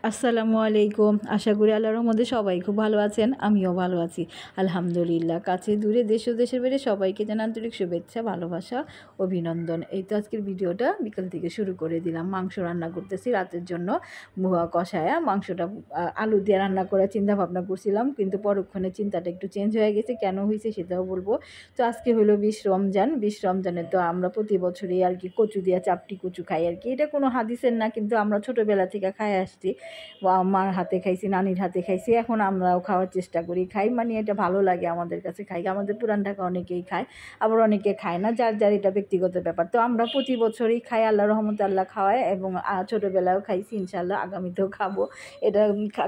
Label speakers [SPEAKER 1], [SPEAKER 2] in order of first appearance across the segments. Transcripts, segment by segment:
[SPEAKER 1] আসসালামু আলাইকুম। আশা করি আল্লাহর রহমতে সবাই খুব ভালো আছেন, আমিও ভালো আছি আলহামদুলিল্লাহ। কাছে দূরে দেশ ও দেশের বাইরে সবাইকে জানাই আন্তরিক শুভেচ্ছা, ভালোবাসা, অভিনন্দন। এই তো আজকের ভিডিওটা বিকাল থেকে শুরু করে দিলাম। মাংস রান্না করতেছি রাতের জন্য। মুয়া কষায়া মাংসটা আলু দিয়ে রান্না করার চিন্তা ভাবনা করছিলাম, কিন্তু পরক্ষণে চিন্তাটা একটু চেঞ্জ হয়ে গেছে। কেন হয়েছে সেটাও বলবো। তো আজকে হলো 20 রমজান। 20 রমজানে তো আমরা প্রতি বছরই আর কি কচু দিয়ে চাপটি কচু খাই আর কি। এটা কোনো হাদিসের না, কিন্তু আমরা ছোটোবেলা থেকে খাই আসছি। মার হাতে খাইছি, নানির হাতে খাইছি, এখন আমরাও খাওয়ার চেষ্টা করি, খাই। মানে এটা ভালো লাগে আমাদের কাছে, খাই। আমাদের পুরান ঢাকা অনেকেই খায়, আবার অনেকে খায় না, যার যার এটা ব্যক্তিগত ব্যাপার। তো আমরা প্রতি বছরই খাই, আল্লাহ রহমতে আল্লাহ খাওয়ায়, এবং ছোটোবেলাও খাইছি, ইনশাল্লাহ আগামীতেও খাবো। এটা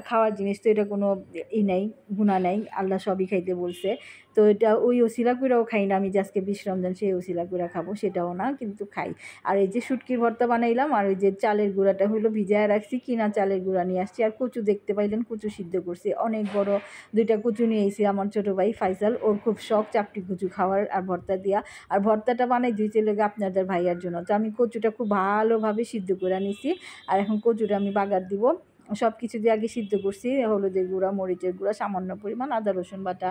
[SPEAKER 1] খাওয়ার জিনিস, তো এটা কোনো নেই, গুণা নেই, আল্লাহ সবই খাইতে বলছে। তো এটা ওই ওসিলা কইরাও খাই না আমি যে আজকে 20 রমজান সেই ওসিলা কইরা খাবো, সেটাও না, কিন্তু খাই। আর এই যে শুটকির ভর্তা বানাইলাম, আর ওই যে চালের গুঁড়াটা হলো ভিজায় রাখছি, কিনা চালের গুঁড়া নিয়ে আসছি। আর কচু দেখতে পাইলেন, কচু সিদ্ধ করছি, অনেক বড় 2টা কচু নিয়ে এসেছি। আমার ছোটো ভাই ফাইসাল, ওর খুব শখ চাপটি কচু খাওয়ার আর ভর্তা দিয়া। আর ভর্তাটা বানাই দিয়েছে লেগে আপনাদের ভাইয়ার জন্য। তো আমি কচুটা খুব ভালোভাবে সিদ্ধ করে নিছি, আর এখন কচুটা আমি বাগার দিব। সব কিছু দিয়ে আগে সিদ্ধ করছি, হলুদের গুঁড়া, মরিচের গুঁড়া, সামান্য পরিমাণ আদা রসুন বাটা,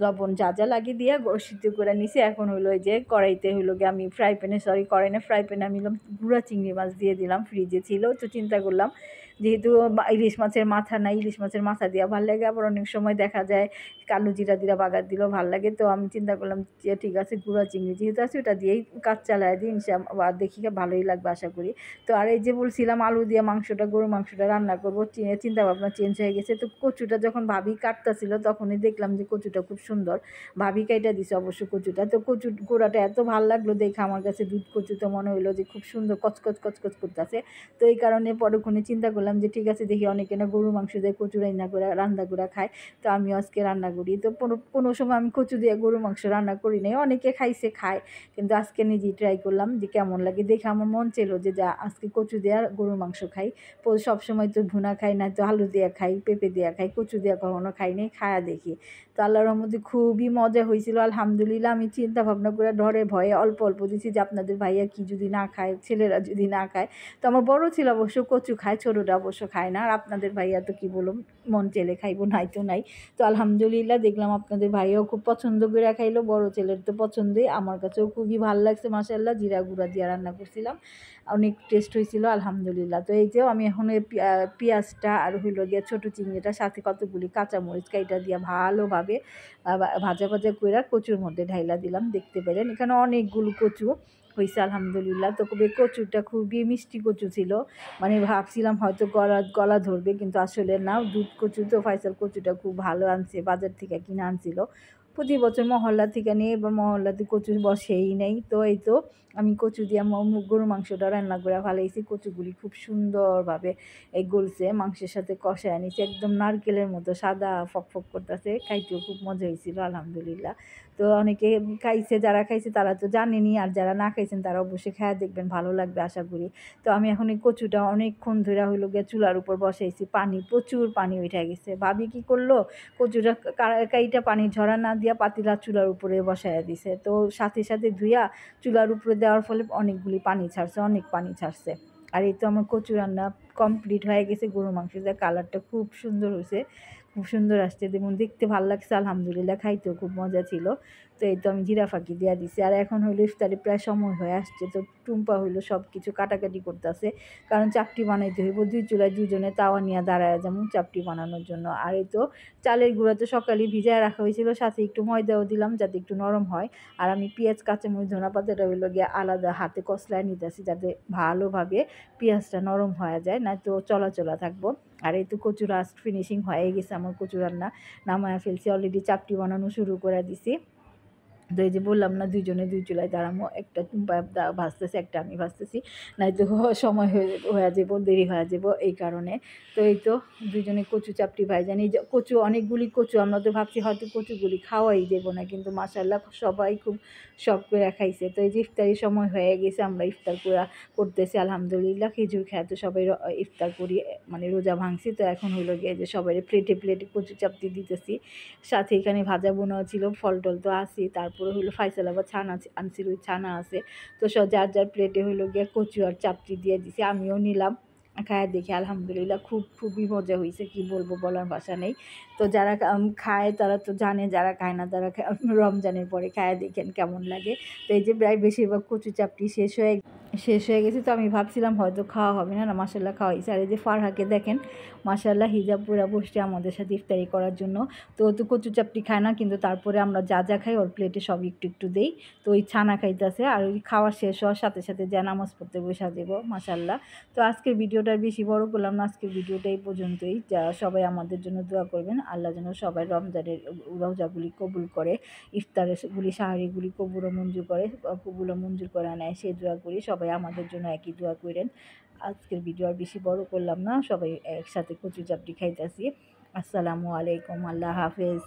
[SPEAKER 1] লবণ যা যা লাগিয়ে দিয়ে সিদ্ধ করে নিছি। এখন হলো এই যে কড়াইতে হলো গিয়ে আমি ফ্রাই প্যানে আমি গুঁড়া চিংড়ি মাছ দিয়ে দিলাম, ফ্রিজে ছিল। তো চিন্তা করলাম যেহেতু ইলিশ মাছের মাথা নাই, ইলিশ মাছের মাথা দেওয়া ভালো লাগে, আবার অনেক সময় দেখা যায় কালো জিরা দিরা বাগার দিলেও ভালো লাগে। তো আমি চিন্তা করলাম যে ঠিক আছে, গুঁড়া চিংড়ি যেহেতু আছে ওটা দিয়েই কাজ চালায় দিই, দেখি ভালোই লাগবে আশা করি। তো আর এই যে বলছিলাম আলু দিয়ে মাংসটা, গরুর মাংসটা রান্না করবো, চিন্তা ভাবনা চেঞ্জ হয়ে গেছে। তো কচুটা যখন ভাবি কাটতেছিল তখনই দেখলাম যে কচুটা খুব সুন্দর, ভাবি কাইটা দিছে অবশ্য কচুটা। তো কচুর গোড়াটা এত ভালো লাগলো দেখে আমার কাছে, দুধ কচু তো মনে হইলো যে খুব সুন্দর কচকচ কচকচ করতেছে। তো এই কারণে পরক্ষণে চিন্তা করলাম যে ঠিক আছে, দেখি অনেকে না গরু মাংস দিয়ে কচু রান্না করে খায়, তো আমিও আজকে রান্না করি। তো কোনো সময় আমি কচু দিয়ে গরু মাংস রান্না করি নাই, অনেকে খায়, কিন্তু আজকে নিজেই ট্রাই করলাম যে কেমন লাগে। দেখে আমার মন চেলো যে যা আজকে কচু দিয়ে গরুর মাংস খাই। সবসময় তো ভুনা খাই না, তো আলু দিয়ে খাই, পেঁপে দিয়ে খাই, কচু দিয়ে কখনো খাই নাই, খায়া দেখি। তো আল্লাহর রহমতে খুবই মজা হয়েছিল আলহামদুলিল্লাহ। আমি চিন্তা ভাবনা করে ডরে ভয়ে অল্প অল্প দিছি যে আপনাদের ভাইয়া কি যদি না খায়, ছেলেরা যদি না খায়। তো আমার বড় ছেলে অবশ্য কচু খায়, ছোটোটা অবশ্য খায় না। আর আপনাদের ভাইয়া তো কি বলুন, মন চেলে খাইবো, নাই তো নাই। তো আলহামদুলিল্লাহ দেখলাম আপনাদের ভাইয়াও খুব পছন্দ করে খাইলো, বড় ছেলের তো পছন্দই, আমার কাছেও খুবই ভালো লাগছে। মাশাআল্লাহ, জিরা গুঁড়া দিয়ে রান্না করছিলাম, অনেক টেস্ট হয়েছিল আলহামদুলিল্লাহ। তো এই যে আমি এখন এই পেঁয়াজটা আর হইল গিয়ে ছোটো চিংড়িটার সাথে কতগুলি কাঁচামরিচ কাইটা দিয়ে ভালোভাবে ভাজা ভাজা করে কচুর মধ্যে ঢাইলা দিলাম। দেখতে পেলেন এখানে অনেকগুলো কচু হয়েছে আলহামদুলিল্লাহ। তো কচুটা খুবই মিষ্টি কচু ছিল, মানে ভাবছিলাম হয়তো গলা ধরবে, কিন্তু আসলে না, দুধ কচু তো। ফাইসাল কচুটা খুব ভালো আনছে, বাজার থেকে কিনে আনছিল। প্রতি বছর মহল্লা থেকে নিয়ে, এবার মহল্লাতে কচু বসেই নেই। তো এই তো আমি কচু দিয়ে গরু মাংসটা রান্না করে ফেলাইছি। কচুগুলি খুব সুন্দরভাবে গলছে, মাংসের সাথে কষায় আনিছি, একদম নারকেলের মতো সাদা ফকফক করতেছে, খাইতেও খুব মজা হয়েছিল আলহামদুলিল্লাহ। তো অনেকে খাইছে, যারা খাইছে তারা তো জানেনি, আর যারা না খাইছেন তারা অবশ্যই খায়া দেখবেন, ভালো লাগবে আশা করি। তো আমি এখন এই কচুটা অনেকক্ষণ ধরে হইলো গিয়ে চুলার উপর বসাইছি, প্রচুর পানি উঠে গেছে। ভাবি কি করলো, কচুটা কাইটা পানি ঝরা না দিয়া পাতিলা চুলার উপরে বসাইয়া দিছে। তো সাথে সাথে ধুইয়া চুলার উপরে দেওয়ার ফলে অনেকগুলি পানি ছাড়ছে, অনেক পানি ছাড়ছে। আর এই তো আমার কচু রান্না কমপ্লিট হয়ে গেছে। গরু মাংস দিয়ে কালারটা খুব সুন্দর হয়েছে, খুব সুন্দর আসছে, যেমন দেখতে ভালো লাগছে আলহামদুলিল্লাহ, খাইতেও খুব মজা ছিল। তো এই তো আমি জিরা ফাঁকি দিয়া দিছি। আর এখন হইলো ইফতারি প্রায় সময় হয়ে আসছে। তো টুম্পা হইলো সব কিছু কাটাকাটি করতেছে, কারণ চাপটি বানাইতে হইব। 2 চুলায় 2 জনে তাওয়া নিয়ে দাঁড়ায় যেমন চাপটি বানানোর জন্য। আর এই তো চালের গুঁড়া তো সকালেই ভিজায় রাখা হয়েছিল, সাথে একটু ময়দাও দিলাম যাতে একটু নরম হয়। আর আমি পেঁয়াজ, কাঁচামরিচ, ধনেপাতাটা হইলো গিয়ে আলাদা হাতে কসলায় নিতেছি, যাতে ভালোভাবে পেঁয়াজটা নরম হয়ে যায়, না তো চলা থাকবো। আর এই তো কচু লাস্ট ফিনিশিং হয়ে গেছে আমার কচু রান্না, নামায়া ফেলছি, অলরেডি চাপটি বানানো শুরু করে দিছি। তো এই যে বললাম না, 2 জনে 2 চুলায় দাঁড়ামো, একটা ভাজতেছে, একটা আমি ভাজতেছি, নাই তো সময় হয়ে যাবো, দেরি হয়ে যাবো এই কারণে। তো এই তো 2 জনে কচু চাপটি ভাইজান। এই যে কচু, অনেকগুলি কচু, আমরা তো ভাবছি হয়তো কচুগুলি খাওয়াই দেবো না, কিন্তু মাশাআল্লাহ সবাই খুব শখ করে খাইছে। তো এই যে ইফতারির সময় হয়ে গেছে, আমরা ইফতার করতেছি আলহামদুলিল্লাহ। খেজুর খেয়ে তো সবাই ইফতার করি, মানে রোজা ভাঙছি। তো এখন হইলো গিয়ে যে সবাই প্লেটে প্লেটে কচু চাপটি দিতেছি, সাথে এখানে ভাজা বোনাও ছিল, ফল টল তো আসি। তারপরে হইলো ফাইসাল আবার ছানা আনছিল, ওই ছানা আছে। তো যার যার প্লেটে হইলো গিয়ে কচু আর চাপটি দিয়ে দিছি, আমিও নিলাম। খায় দেখি আলহামদুলিল্লাহ খুবই মজা হয়েছে, কি বলবো, বলার ভাষা নেই। তো যারা খায় তারা তো জানে, যারা খায় না তারা রমজানের পরে খায় দেখেন কেমন লাগে। তো এই যে প্রায় বেশিরভাগ কচু চাপটি শেষ হয়ে গেছে। তো আমি ভাবছিলাম হয়তো খাওয়া হবে না, মাশাআল্লাহ খাওয়া হয়েছে। আর এই যে ফারহাকে দেখেন, মাশাআল্লাহ হিজাব পুরা বসছে আমাদের সাথে ইফতারি করার জন্য। তো ও তো কচু চাপটি খায় না, কিন্তু তারপরে আমরা যা খাই ওর প্লেটে সব একটু দেই। তো ওই ছানা খাইতেছে, আর ওই খাওয়া শেষ হওয়ার সাথে সাথে যা নামাজ পড়তে বসা দেবো, মাশাআল্লাহ। তো আজকের ভিডিওটা বেশি বড় করলাম না, আজকের ভিডিওটা এই পর্যন্তই। যা সবাই আমাদের জন্য দোয়া করবেন, আল্লাহ যেন সবাই রমজানের রোজাগুলি কবুল করে, ইফতারগুলি সাহারিগুলি কবুল ও মঞ্জুর করে নেয়, সেই দোয়া করি। সবাই আমাদের জন্য একই দোয়া করেন। আজকের ভিডিও আর বেশি বড় করলাম না, সবাই একসাথে কচু চাপটি খাইতেছি। আসসালামু আলাইকুম, আল্লাহ হাফেজ।